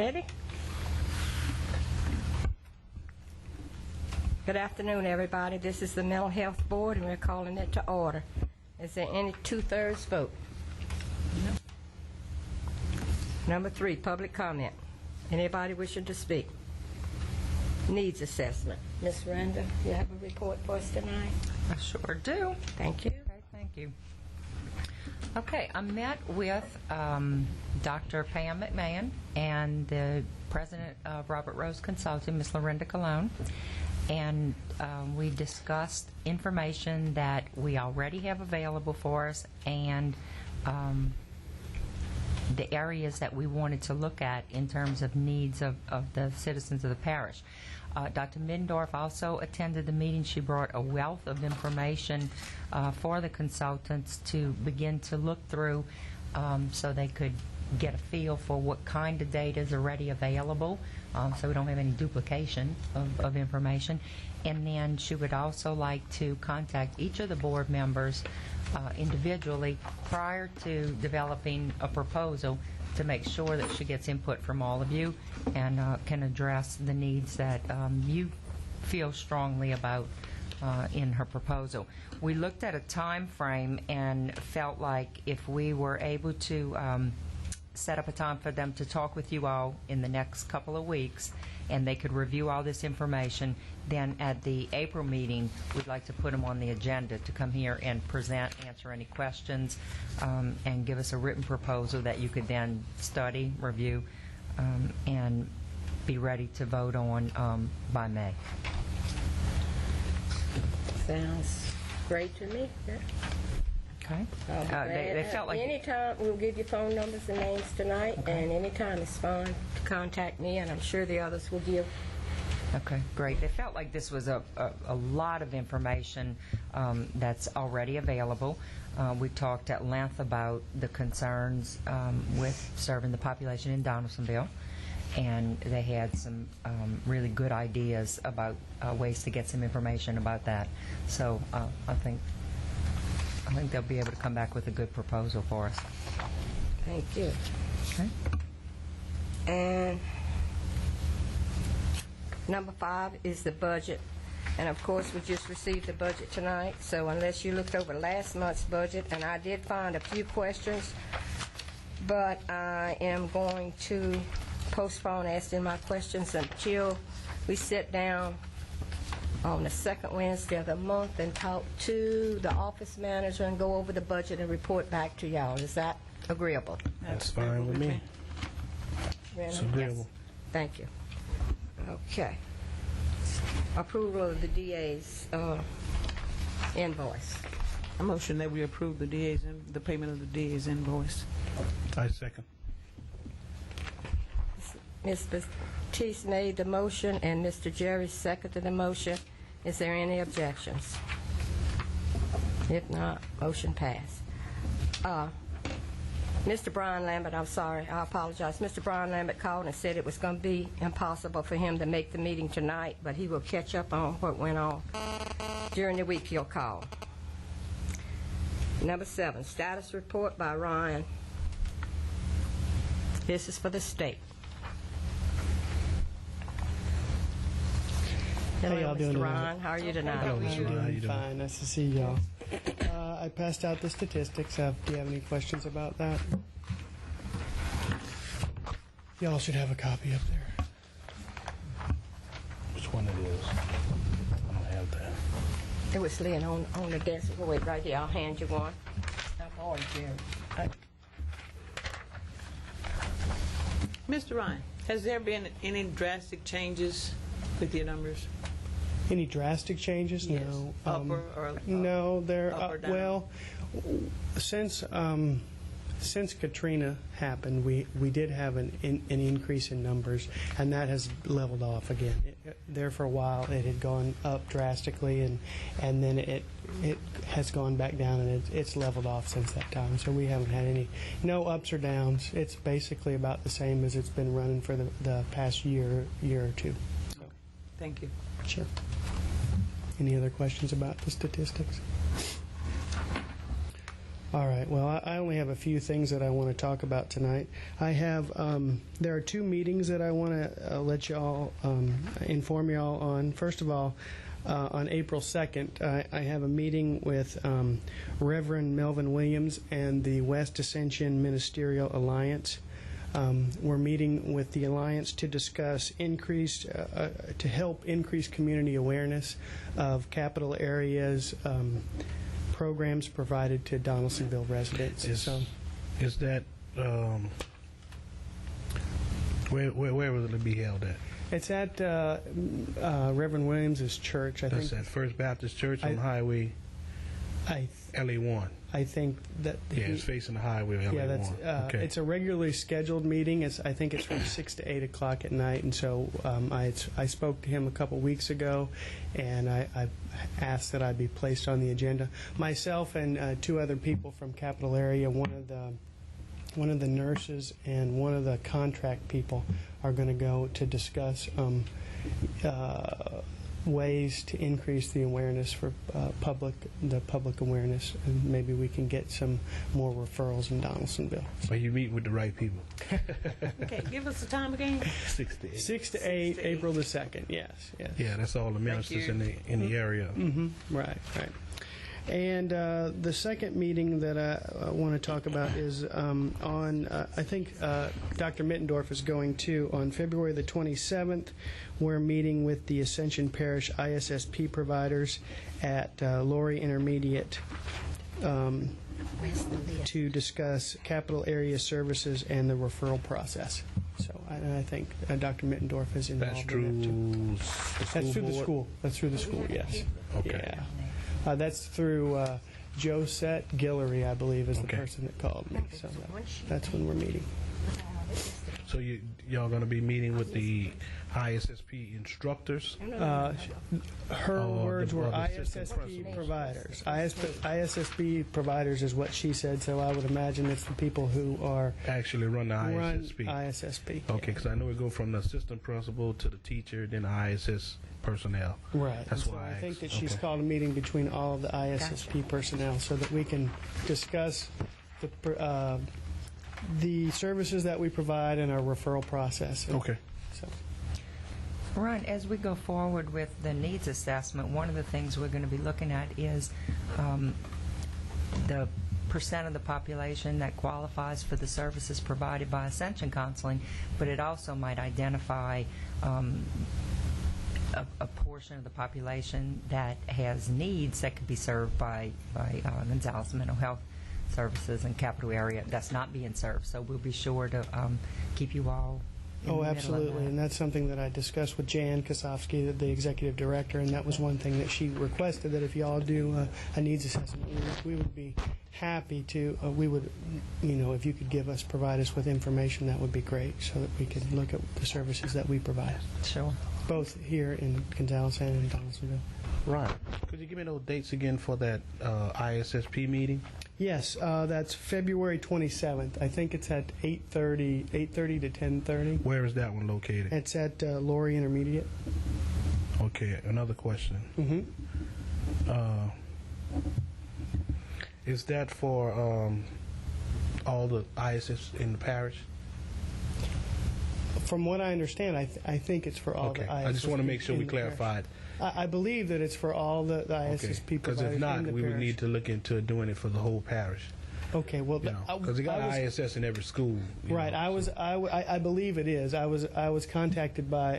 ready? Good afternoon, everybody. This is the Mental Health Board, and we're calling it to order. Is there any 2/3 vote? No. Number 3, public comment. Anybody wishing to speak? Needs assessment. Ms. Randa, you have a report for us tonight? I sure do. Thank you. Okay, thank you. Okay, I met with Dr. Pam McMahon and the president of Robert Rose Consulting, Ms. Lorinda Colon, and we discussed information that we already have available for us and the areas that we wanted to look at in terms of needs of the citizens of the parish. Dr. Mindorf also attended the meeting. She brought a wealth of information for the consultants to begin to look through so they could get a feel for what kind of data is already available, so we don't have any duplication of information. And then she would also like to contact each of the board members individually prior to developing a proposal to make sure that she gets input from all of you and can address the needs that you feel strongly about in her proposal. We looked at a time frame and felt like if we were able to set up a time for them to talk with you all in the next couple of weeks and they could review all this information, then at the April meeting we'd like to put them on the agenda to come here and present, answer any questions, and give us a written proposal that you could then study, review, and be ready to vote on by May. Sounds great to me. Yeah. Okay. They felt like anytime we'll give you phone numbers and names tonight, okay. And anytime it's fine to contact me, and I'm sure the others will give. Okay, great. They felt like this was a lot of information that's already available. We talked at length about the concerns with serving the population in Donaldsonville, and they had some really good ideas about ways to get some information about that. So I think they'll be able to come back with a good proposal for us. Thank you. Okay. And number 5 is the budget. And of course, we just received the budget tonight, so unless you looked over last month's budget, and I did find a few questions, but I am going to postpone asking my questions until we sit down on the second Wednesday of the month and talk to the office manager and go over the budget and report back to y'all. Is that agreeable? That's fine with me. It's agreeable. Yes. Thank you. Okay. Approval of the DA's invoice. A motion that we approve the the payment of the DA's invoice. I second. Ms. Batiste made the motion, and Mr. Jerry seconded the motion. Is there any objections? If not, motion passed. Mr. Brian Lambert, I'm sorry, I apologize. Mr. Brian Lambert called and said it was going to be impossible for him to make the meeting tonight, but he will catch up on what went on. During the week, he'll call. Number 7, status report by Ryan. This is for the state. Hello, How y'all doing Mr. Ron. How are you tonight? Hello, Mr. Ron. How you doing? Fine. Nice to see y'all. I passed out the statistics. Do you have any questions about that? Y'all should have a copy up there. Which one it is? I don't have that. It was laying on the desk. We'll wait right here. I'll hand you one. I'm already Jerry. Mr. Ryan, has there been any drastic changes with your numbers? Any drastic changes? Yes. No. Upper or no, they're up or down? well. Since Katrina happened, we did have an increase in numbers, and that has leveled off again. There for a while, it had gone up drastically, and then it has gone back down, and it's leveled off since that time. So we haven't had no ups or downs. It's basically about the same as it's been running for the past year or two. So. Thank you. Sure. Any other questions about the statistics? All right. Well, I only have a few things that I want to talk about tonight. I have there are two meetings that I want to let y'all inform y'all on. First of all, on April 2nd, I have a meeting with Reverend Melvin Williams and the West Ascension Ministerial Alliance. We're meeting with the Alliance to discuss to help increase community awareness of capital areas programs provided to Donaldsonville residents. Is that where will it be held at? It's at Reverend Williams's church. That's at First Baptist Church on Highway LA1. I think that it's facing the highway LA1. Yeah, that's okay. It's a regularly scheduled meeting. I think it's from 6 to 8 o'clock at night. And so I spoke to him a couple weeks ago, and I asked that I be placed on the agenda. Myself and two other people from Capital Area, one of the nurses and one of the contract people, are going to go to discuss ways to increase the awareness for public awareness, and maybe we can get some more referrals in Donaldsonville. Well, you meet with the right people. Okay, give us the time again. 6 to 8. 6 to 8, April the 2nd. Yes. Yeah, that's all the ministers in the area. Mm-hmm. Right. And the second meeting that I want to talk about is I think Dr. Mittendorf is going to, on February the 27th, we're meeting with the Ascension Parish ISSP providers at Laurie Intermediate to discuss capital area services and the referral process. So I think Dr. Mittendorf is involved in that too. That's through the school. That's through the school, yes. Okay. Yeah. That's through Josette Guillory, I believe, is the person that called me. So that's when we're meeting. So y'all going to be meeting with the ISSP instructors? Her words were ISSP providers. ISSP providers is what she said, so I would imagine it's the people who are actually run the ISSP. ISSP. Okay, because I know it go from the assistant principal to the teacher, then the ISS personnel. Right. That's so why I think that she's called a meeting between all of the ISSP personnel so that we can discuss the services that we provide and our referral process. Okay. So. Ron, as we go forward with the needs assessment, one of the things we're going to be looking at is the percent of the population that qualifies for the services provided by Ascension Counseling, but it also might identify a portion of the population that has needs that could be served by Gonzales Mental Health Services and Capital Area that's not being served. So we'll be sure to keep you all in the middle of absolutely. that. And that's something that I discussed with Jan Kosofsky, the executive director, and that was one thing that she requested, that if you all do a needs assessment, we would be happy to, if you could provide us with information, that would be great, so that we could look at the services that we provide. Sure. Both here in Gonzales and in Donaldsonville. Right. Could you give me those dates again for that ISSP meeting? Yes, that's February 27th. I think it's at 8:30 to 10:30. Where is that one located? It's at Laurie Intermediate. Okay, another question. Mm-hmm. Is that for all the ISS in the parish? From what I understand, I think it's for all the ISSP. I just want to make sure we clarified. I believe that it's for all the ISSP because providers. if not, in the we would parish. need to look into doing it for the whole parish. Okay, well, because you got an ISS in every school. Right. I believe it is. I was contacted by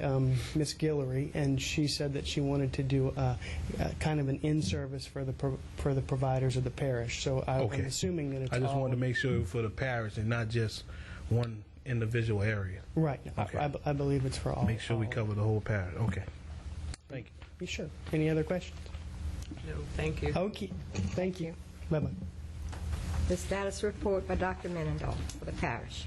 Miss Guillory, and she said that she wanted to do kind of an in-service for the providers of the parish. So I'm assuming that it's. I just wanted to make sure it was for the parish and not just one individual area. Right. Okay. I believe it's for all. Make sure we cover the whole parish. Okay. Thank you. You sure? Any other questions? No, thank you. Okay. Thank you. Bye-bye. The status report by Dr. Menendorf for the parish.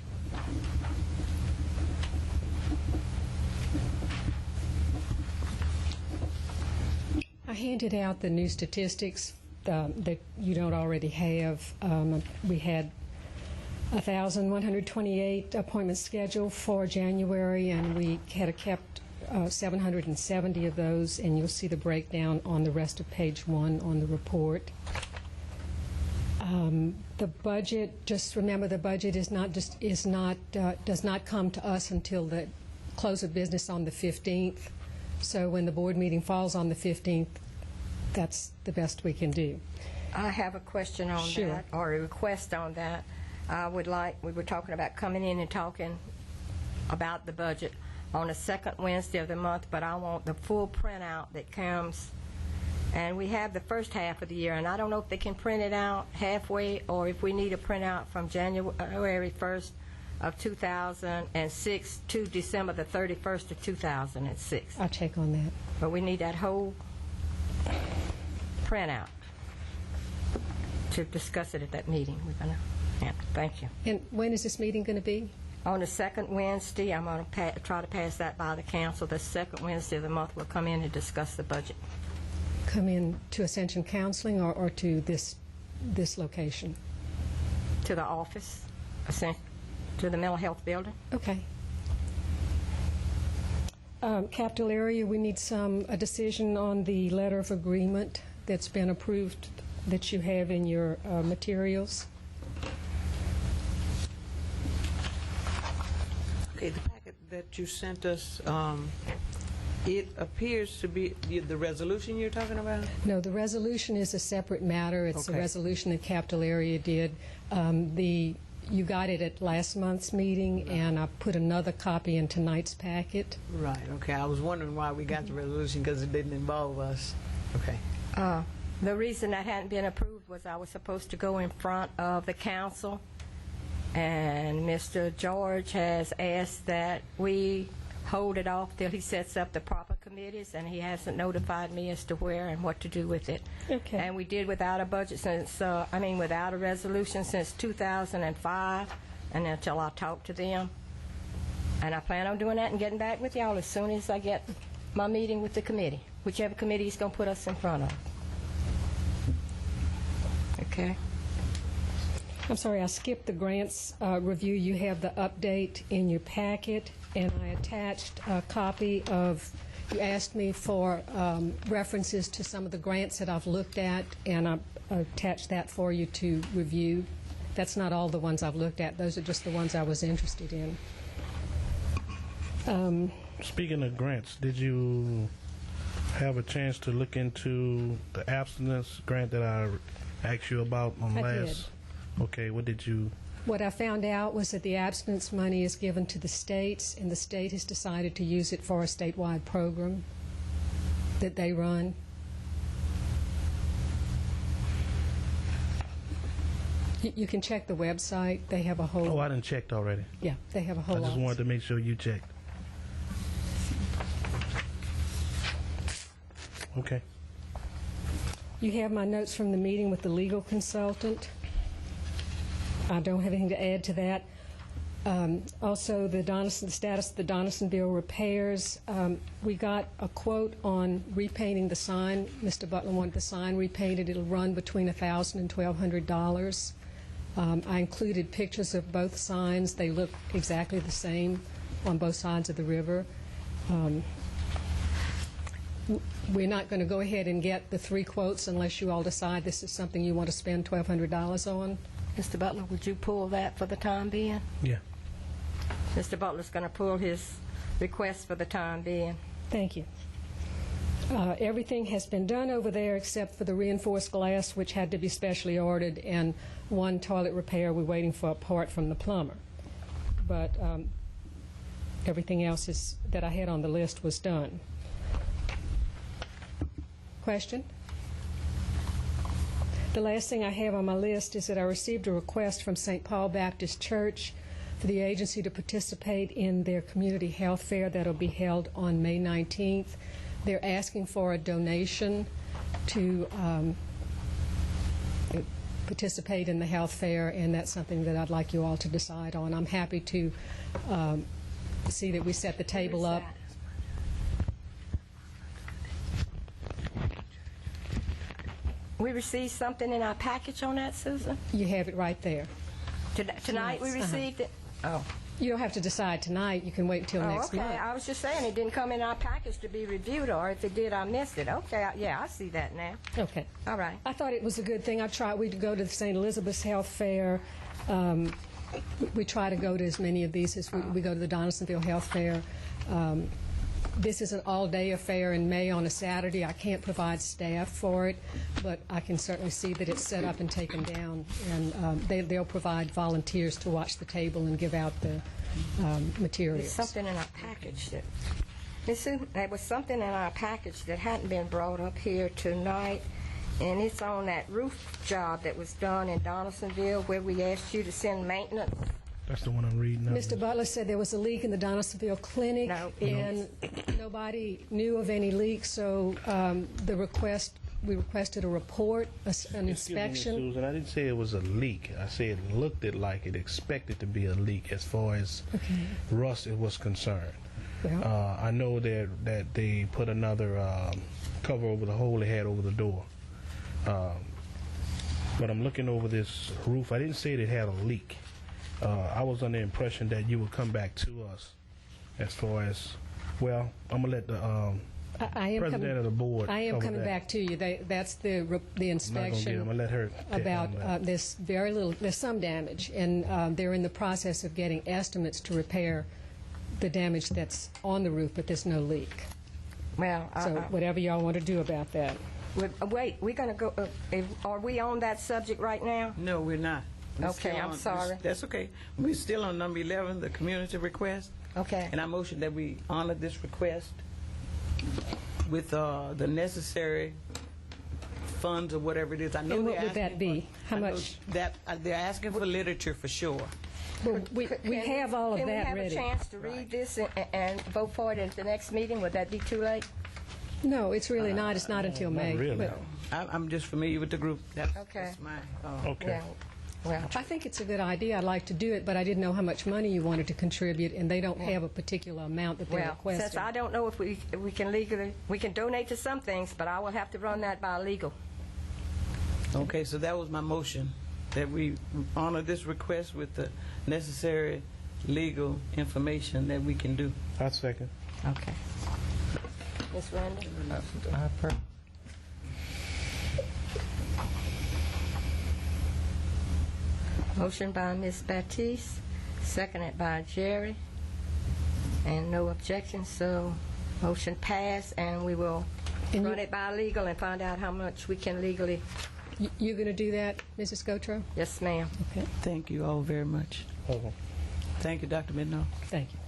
I handed out the new statistics that you don't already have. We had 1,128 appointments scheduled for January, and we had kept 770 of those, and you'll see the breakdown on the rest of page 1 on the report. The budget, just remember, the budget does not come to us until the close of business on the 15th. So when the board meeting falls on the 15th, that's the best we can do. I have a question on Sure. that, or a request on that. I would like, we were talking about coming in and talking about the budget on the second Wednesday of the month, but I want the full printout that comes, and we have the first half of the year, and I don't know if they can print it out halfway, or if we need a printout from January 1st of 2006 to December the 31st of 2006. I'll check on that. But we need that whole printout to discuss it at that meeting. We're gonna, yeah, thank you. And when is this meeting going to be? On the second Wednesday, I'm going to try to pass that by the council. The second Wednesday of the month, we'll come in and discuss the budget. Come in to Ascension Counseling or to this location? To the office, to the mental health building. Okay. Capital area, we need a decision on the letter of agreement that's been approved that you have in your materials. Okay, the packet that you sent us, it appears to be the resolution you're talking about? No, the resolution is a separate matter. It's a Okay. resolution that Capital Area did. You got it at last month's meeting, and I put another copy in tonight's packet. Right, okay. I was wondering why we got the resolution, because it didn't involve us. Okay. The reason that hadn't been approved was I was supposed to go in front of the council, and Mr. George has asked that we hold it off till he sets up the proper committees, and he hasn't notified me as to where and what to do with it. Okay. And we did without a budget since, without a resolution since 2005, and until I talked to them. And I plan on doing that and getting back with y'all as soon as I get my meeting with the committee, whichever committee is going to put us in front of. Okay? I'm sorry, I skipped the grants review. You have the update in your packet, and I attached a copy of, you asked me for references to some of the grants that I've looked at, and I attached that for you to review. That's not all the ones I've looked at. Those are just the ones I was interested in. Speaking of grants, did you have a chance to look into the abstinence grant that I asked you about on I last? did. Okay, what did you? What I found out was that the abstinence money is given to the states, and the state has decided to use it for a statewide program that they run. You can check the website. They have a whole... Oh, I done checked already. Yeah, they have a whole I lot. just wanted to make sure you checked. Okay. You have my notes from the meeting with the legal consultant. I don't have anything to add to that. Also, the status of the Donaldsonville repairs. We got a quote on repainting the sign. Mr. Butler wanted the sign repainted. It'll run between $1,000 and $1,200. I included pictures of both signs. They look exactly the same on both sides of the river. We're not going to go ahead and get the 3 quotes unless you all decide this is something you want to spend $1,200 on. Mr. Butler, would you pull that for the time being? Yeah. Mr. Butler's going to pull his request for the time being. Thank you. Everything has been done over there except for the reinforced glass, which had to be specially ordered, and one toilet repair. We're waiting for a part from the plumber. But everything else that I had on the list was done. Question? The last thing I have on my list is that I received a request from St. Paul Baptist Church for the agency to participate in their community health fair that will be held on May 19th. They're asking for a donation to participate in the health fair, and that's something that I'd like you all to decide on. I'm happy to see that we set the table up. We received something in our package on that, Susan? You have it right there. Tonight we Yes, received it? Oh. You don't have to decide tonight. You can wait until next okay. month. I was just saying it didn't come in our package to be reviewed, or if it did, I missed it. Okay, yeah, I see that now. Okay. All right. I thought it was a good thing. We'd go to the St. Elizabeth's Health Fair. We try to go to as many of these as we go to the Donaldsonville Health Fair. This is an all-day affair in May on a Saturday. I can't provide staff for it, but I can certainly see that it's set up and taken down, and they'll provide volunteers to watch the table and give out the materials. There's something in our package that, Ms. Sue, there was something in our package that hadn't been brought up here tonight, and it's on that roof job that was done in Donaldsonville where we asked you to send maintenance. That's the one I'm reading. Mr. Butler said there was a leak in the Donaldsonville clinic, and nobody knew of any leak, so we requested a report, an inspection. Susan, I didn't say it was a leak. I said it looked like it expected to be a leak as far as rust was concerned. Well, I know that they put another cover over the hole they had over the door. But I'm looking over this roof. I didn't say it had a leak. I was under the impression that you would come back to us as far as, well, I'm going to let the president of the board I am cover coming that. back to you. That's the inspection. I'm going to let her About this very little, there's some damage, and they're in the process of getting estimates to repair the damage that's on the roof, but there's no leak. Well, So whatever y'all want to do about that. wait, we're going to go, are we on that subject right now? No, we're not. We're Okay, still I'm sorry. That's okay. We're still on number 11, the community request. Okay. And I motion that we honor this request with the necessary funds or whatever it is. I know And they're what would that asking be? for- How I know much? That they're asking for literature for sure. Well, we have all of Can that we ready. have a chance to read this and vote for it at the next meeting? Would that be too late? No, it's really not. It's not until May. really. But I'm just familiar with the group. That's Okay. my, Okay. Yeah. Well, I think it's a good idea. I'd like to do it, but I didn't know how much money you wanted to contribute, and they don't have a particular amount that they're well, requesting. since I don't know if we can legally, we can donate to some things, but I will have to run that by legal. Okay, so that was my motion, that we honor this request with the necessary legal information that we can do. I second. Okay. Ms. Randall? Motion by Ms. Baptiste, seconded by Jerry, and no objections, so motion passed, and we will And run you- it by legal and find out how much we can legally. You're going to do that, Mrs. Gotro? Yes, ma'am. Okay. Thank you all very much. Okay. Thank you, Dr. Midnow. Thank you.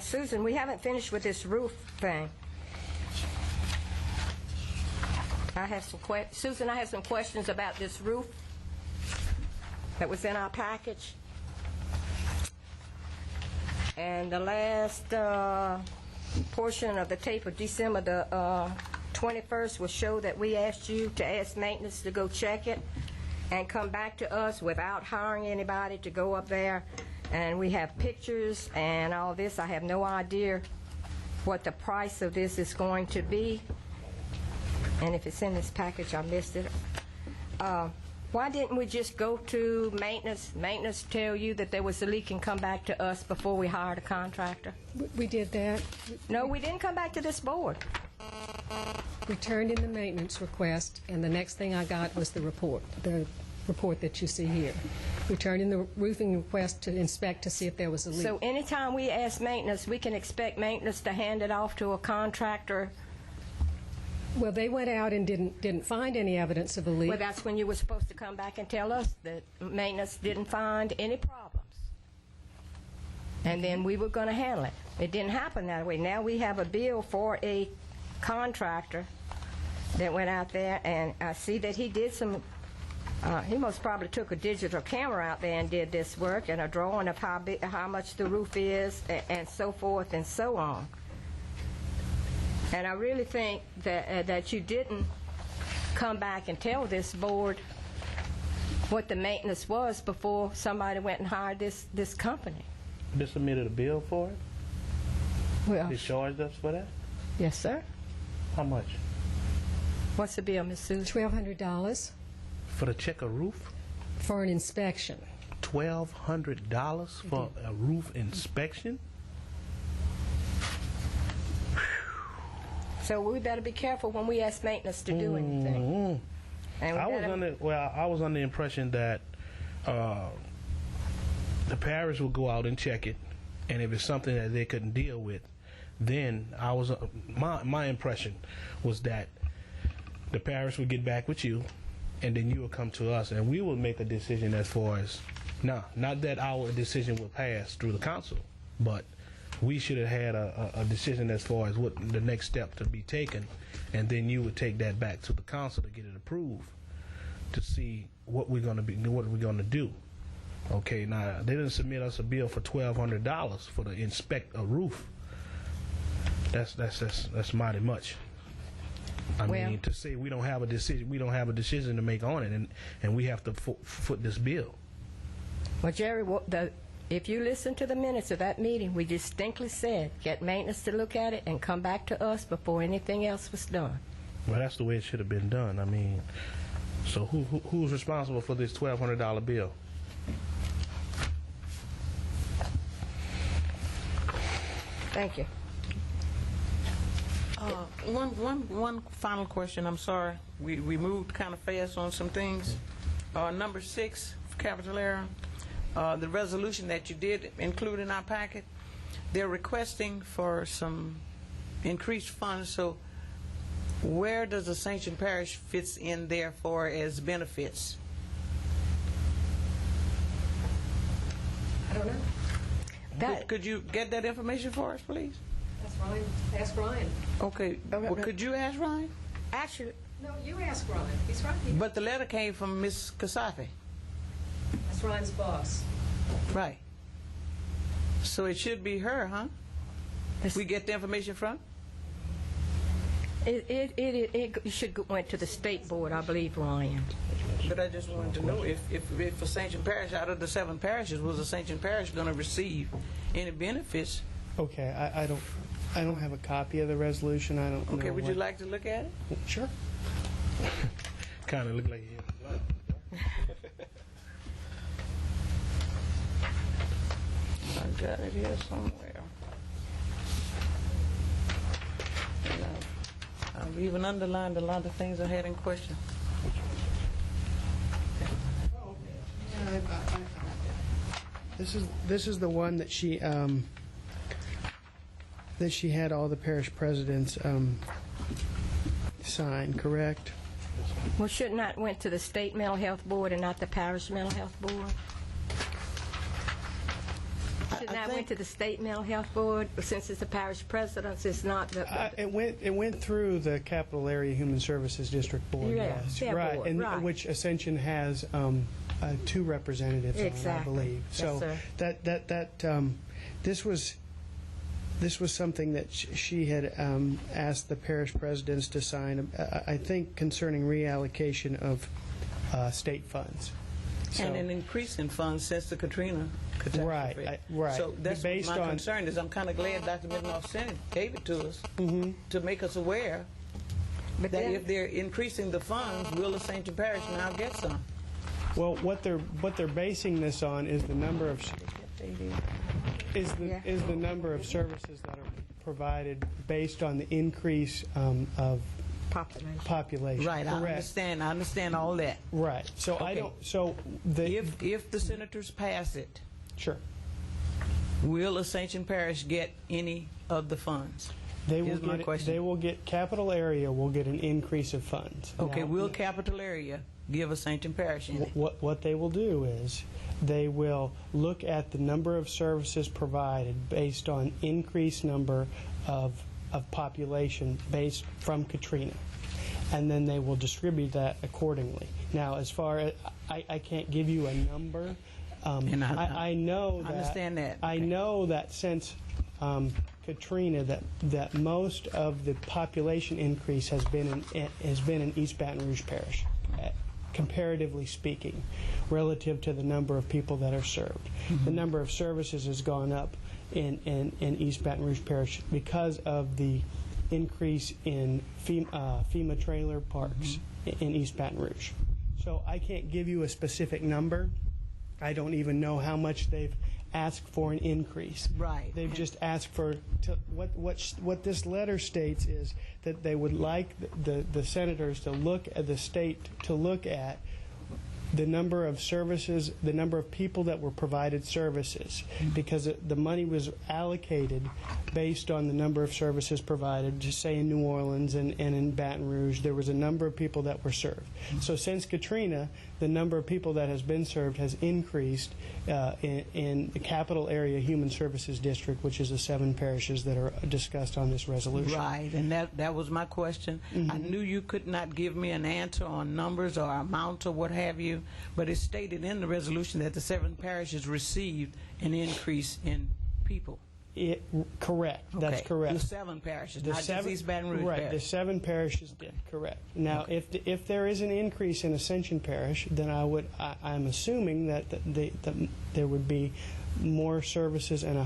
Susan, we haven't finished with this roof thing. Susan, I have some questions about this roof that was in our package. And the last portion of the tape of December the 21st will show that we asked you to ask maintenance to go check it and come back to us without hiring anybody to go up there. And we have pictures and all this. I have no idea what the price of this is going to be. And if it's in this package, I missed it. Why didn't we just go to maintenance? Maintenance tell you that there was a leak and come back to us before we hired a contractor? We did that. No, we didn't come back to this board. We turned in the maintenance request, and the next thing I got was the report that you see here. We turned in the roofing request to inspect to see if there was a leak. So anytime we ask maintenance, we can expect maintenance to hand it off to a contractor. Well, they went out and didn't find any evidence of a leak. Well, that's when you were supposed to come back and tell us that maintenance didn't find any problems. And then we were going to handle it. It didn't happen that way. Now we have a bill for a contractor that went out there, and I see that he did some, he most probably took a digital camera out there and did this work, and a drawing of how much the roof is, and so forth and so on. And I really think that you didn't come back and tell this board what the maintenance was before somebody went and hired this company. They submitted a bill for it? Well, They charged us for that? yes, sir. How much? What's the bill, Miss Susan? $1,200. For to check a roof? for an inspection. $1,200 for a roof inspection? So we better be careful when we ask maintenance to do anything. And we I was better- under the impression that the parish would go out and check it, and if it's something that they couldn't deal with, then my impression was that the parish would get back with you, and then you would come to us, and we would make a decision as far as, not that our decision would pass through the council, but we should have had a decision as far as what the next step to be taken, and then you would take that back to the council to get it approved, to see what we're going to do. Okay, now they didn't submit us a bill for $1,200 for to inspect a roof. That's mighty much. I mean, to say we don't have a decision to make on it, and we have to foot this bill. Well, Jerry, if you listen to the minutes of that meeting, we distinctly said, get maintenance to look at it and come back to us before anything else was done. Well, that's the way it should have been done. I mean, so who's responsible for this $1,200 bill? Thank you. One final question. I'm sorry. We moved kind of fast on some things. Number 6, capital area. The resolution that you did include in our packet, they're requesting for some increased funds. So where does Ascension Parish fits in there for as benefits? I don't know. Could you get that information for us, please? That's Ryan. Ask Ryan. Okay. Well, could you ask Ryan? Actually, No, you ask Ryan. He's right here. But the letter came from Ms. Kasafi. That's Ryan's boss. Right. So it should be her, huh? We get the information from? it should went to the state board, I believe, Ryan. But I just wanted to know if Ascension Parish, out of the 7 parishes, was Ascension Parish going to receive any benefits? Okay, I don't have a copy of the resolution. I don't know. Okay, would you like to look at it? Sure. Kind of look like you. I got it here somewhere. And I've even underlined a lot of things I had in question. This is the one that she had all the parish presidents sign, correct? Well, shouldn't that went to the state mental health board and not the parish mental health board? Shouldn't that went to the state mental health board, since it's the parish presidents, it's not the... It went through the Capital Area Human Services District Board. Yeah, yes, their right, board, and right. Which Ascension has 2 representatives Exactly. on, I believe. Yes, So sir. this was something that she had asked the parish presidents to sign. I think concerning reallocation of state funds. So, And an increase in funds since the Katrina catastrophe. Right, right. So that's Based what my on- concern is. I'm kind of glad Dr. Middenoff gave it to us to make us aware But that then- if they're increasing the funds, will Ascension Parish now get some? well, what they're basing this on is the number of is the number of services that are provided based on the increase of population. Right, Correct. I understand all that. Right. So I Okay. don't. So the If the senators pass it, sure will Ascension Parish get any of the funds? they will Here's my get. question. They will get. Capital Area will get an increase of funds. Okay, Now, will Capital Area give Ascension Parish any? What they will do is they will look at the number of services provided based on increased number of population based from Katrina, and then they will distribute that accordingly. Now, as far as I can't give you a number, And I know that I understand that. I Okay. know that since Katrina, that most of the population increase has been in East Baton Rouge Parish, comparatively speaking, relative to the number of people that are served. The number of services has gone up in East Baton Rouge Parish because of the increase in FEMA trailer parks in East Baton Rouge. So I can't give you a specific number. I don't even know how much they've asked for an increase. Right. They've just asked for, what this letter states is that they would like the senators to look at, the state to look at the number of services, the number of people that were provided services, because the money was allocated based on the number of services provided. Just say in New Orleans and in Baton Rouge, there was a number of people that were served. So since Katrina, the number of people that has been served has increased in the Capital Area Human Services District, which is the 7 parishes that are discussed on this resolution. Right, and that was my question. I knew you could not give me an answer on numbers or amounts or what have you, but it stated in the resolution that the 7 parishes received an increase in people. Correct. That's correct. The 7 parishes, not just East Baton Rouge Right, Parish. the 7 parishes did, correct. Now, if there is an increase in Ascension Parish, then I'm assuming that there would be more services and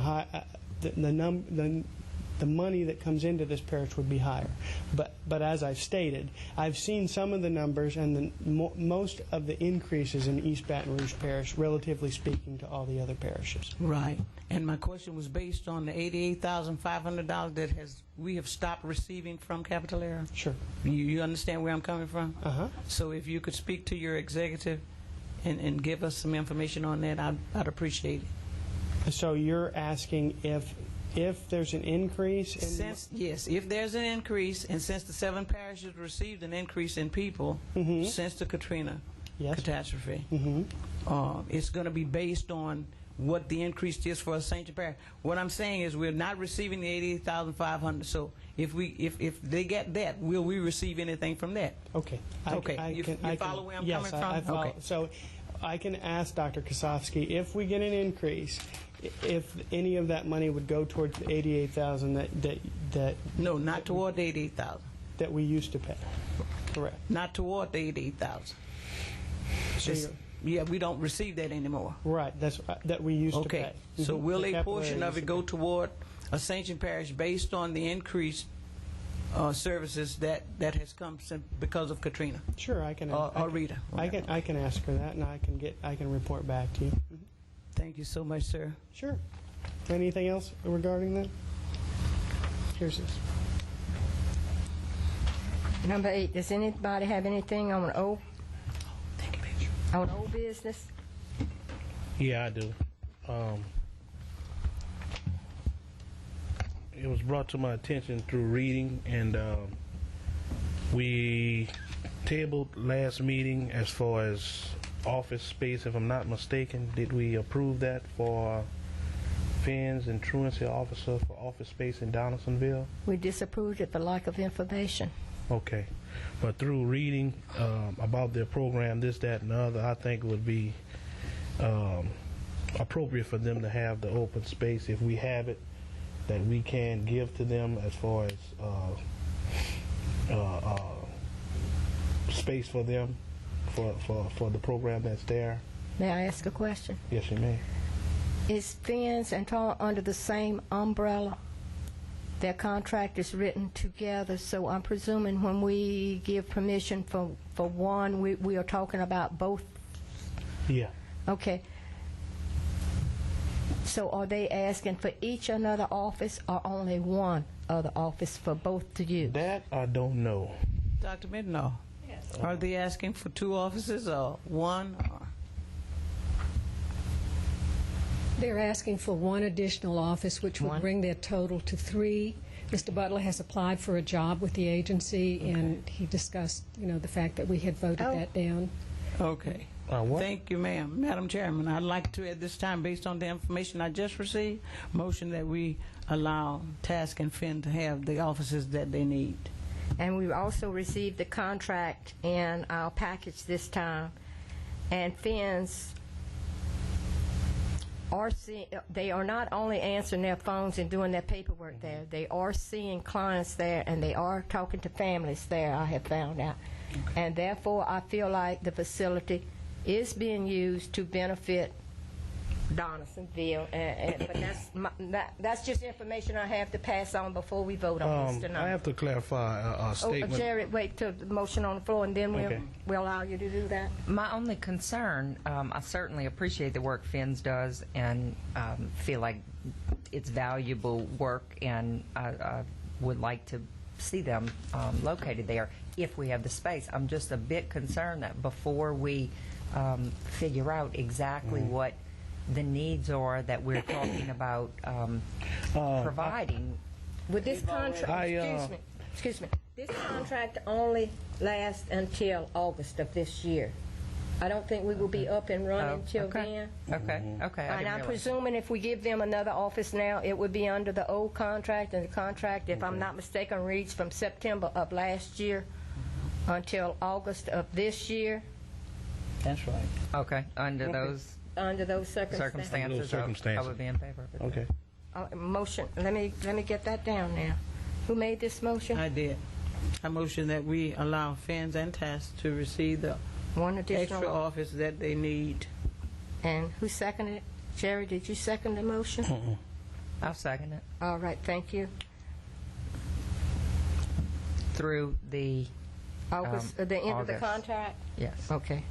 the money that comes into this parish would be higher. But as I've stated, I've seen some of the numbers, and most of the increases in East Baton Rouge Parish, relatively speaking, to all the other parishes. Right. And my question was based on the $88,500 that we have stopped receiving from Capital Area. Sure. You understand where I'm coming from? Uh-huh. So if you could speak to your executive and give us some information on that, I'd appreciate it. So you're asking if there's an increase in... Yes, if there's an increase, and since the 7 parishes received an increase in people since the Katrina catastrophe, it's going to be based on what the increase is for Ascension Parish. What I'm saying is we're not receiving the $88,500. So if they get that, will we receive anything from that? Okay. You follow where I'm coming from? I follow. Okay. So I can ask Dr. Kosofsky, if we get an increase, if any of that money would go towards the $88,000 that No, not toward the $88,000. that we used to pay. Correct. Not toward the $88,000. So Yeah, we don't receive that anymore. right, that's that we used to pay. Okay, so will The a Capital portion Area of it go toward Ascension Parish based on the increased services that has come because of Katrina? Sure, I can. Or Rita. I can ask her that, and I can report back to you. Thank you so much, sir. Sure. Anything else regarding that? Here's this. Number 8, does anybody have anything on old business? Yeah, I do. It was brought to my attention through reading, and we tabled last meeting as far as office space, if I'm not mistaken. Did we approve that for Finn's and truancy officer for office space in Donaldsonville? We disapproved it for lack of information. Okay. But through reading about their program, this, that, and the other, I think it would be appropriate for them to have the open space, if we have it, that we can give to them as far as space for them for the program that's there. May I ask a question? Yes, you may. Is Finn's and Tar under the same umbrella? Their contract is written together, so I'm presuming when we give permission for one, we are talking about both? Yeah. Okay. So are they asking for each another office or only one other office for both to use? That I don't know. Dr. Midnow, yes. Are they asking for 2 offices or 1? They're asking for 1 additional office, which would bring their total to 3. Mr. Butler has applied for a job with the agency, and he discussed, the fact that we had voted that down. Okay. Thank you, ma'am. Madam Chairman, I'd like to, at this time, based on the information I just received, motion that we allow Task and Finn to have the offices that they need. And we've also received the contract in our package this time, and Finn's they are not only answering their phones and doing their paperwork there, they are seeing clients there, and they are talking to families there, I have found out. Okay. And therefore, I feel like the facility is being used to benefit Donaldsonville, but that's just information I have to pass on before we vote on this tonight. I have to clarify a statement. Jared, wait till the motion on the floor, and then Okay. we'll allow you to do that. My only concern, I certainly appreciate the work Finn's does and feel like it's valuable work, and I would like to see them located there if we have the space. I'm just a bit concerned that before we figure out exactly what the needs are that we're talking about providing. With this contract, excuse me, this contract only lasts until August of this year. I don't think we will be up and running till then. Okay. And I I'm realize. presuming if we give them another office now, it would be under the old contract, and the contract, if I'm not mistaken, reads from September of last year until August of this year. That's right. Okay, under those Under those circumstances. Under those I circumstances. would be in favor of it. Okay. Motion, let me get that down now. Who made this motion? I did. I motion that we allow Fins and TAS to receive the One extra additional. office that they need. And who seconded it? Jerry, did you second the motion? I'll second it. All right, thank you. Through the, August, the end of the August. contract? yes. Okay.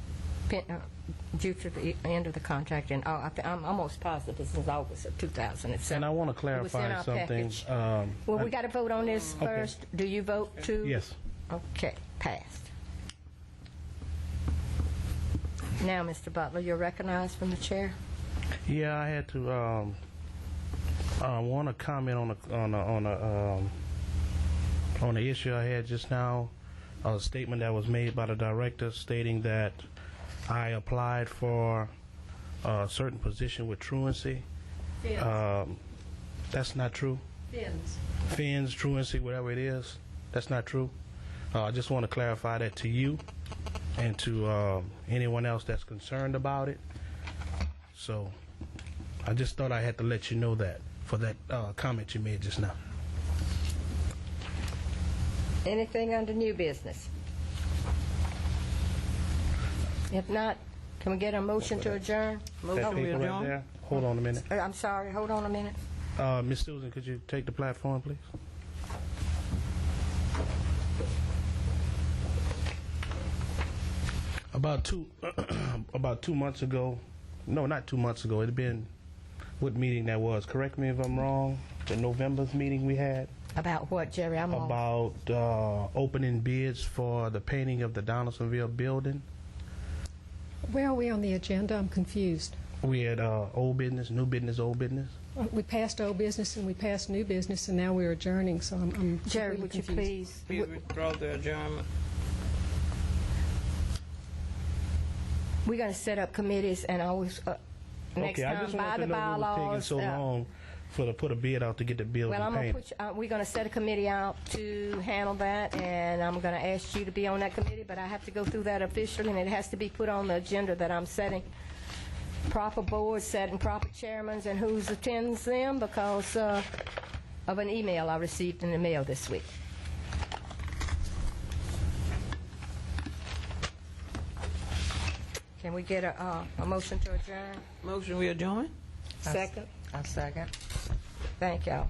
Due to the end of the contract, and I'm almost positive this is August of 2007. And I want to It was in clarify our something. package. Well, we got to vote on this first. Do you vote to? Yes. Okay, passed. Now, Mr. Butler, you're recognized from the chair. Yeah, I had to want to comment on the issue I had just now. A statement that was made by the director stating that I applied for a certain position with truancy. That's not true. Fins, truancy, whatever it is, that's not true. I just want to clarify that to you and to anyone else that's concerned about it. So I just thought I had to let you know that for that comment you made just now. Anything under new business? If not, can we get a motion to adjourn? That Motion we paper right adjourn? there. Hold on a minute. I'm sorry, hold on a minute. Miss Susan, could you take the platform, please? About 2 months ago, no, not 2 months ago, it'd been, what meeting that was? Correct me if I'm wrong. The November's meeting we had About what, Jerry? I'm on. about opening bids for the painting of the Donaldsonville building. Where are we on the agenda? I'm confused. We had old business, new business, old business. We passed old business and we passed new business, and now we're adjourning, so I'm Jerry, completely would you confused. please? Please withdraw the adjournment. We're going to set up committees, and always next Okay, I time just by wanted the to know what was taking bylaws. so long to put a bid out to get the building Well, I'm going painted. to we're going to set a committee out to handle that, and I'm going to ask you to be on that committee, but I have to go through that officially, and it has to be put on the agenda that I'm setting. Proper boards, setting proper chairmans, and who attends them because of an email I received in the mail this week. Can we get a motion to adjourn? Motion we adjourn? Second? I'll second. Thank y'all.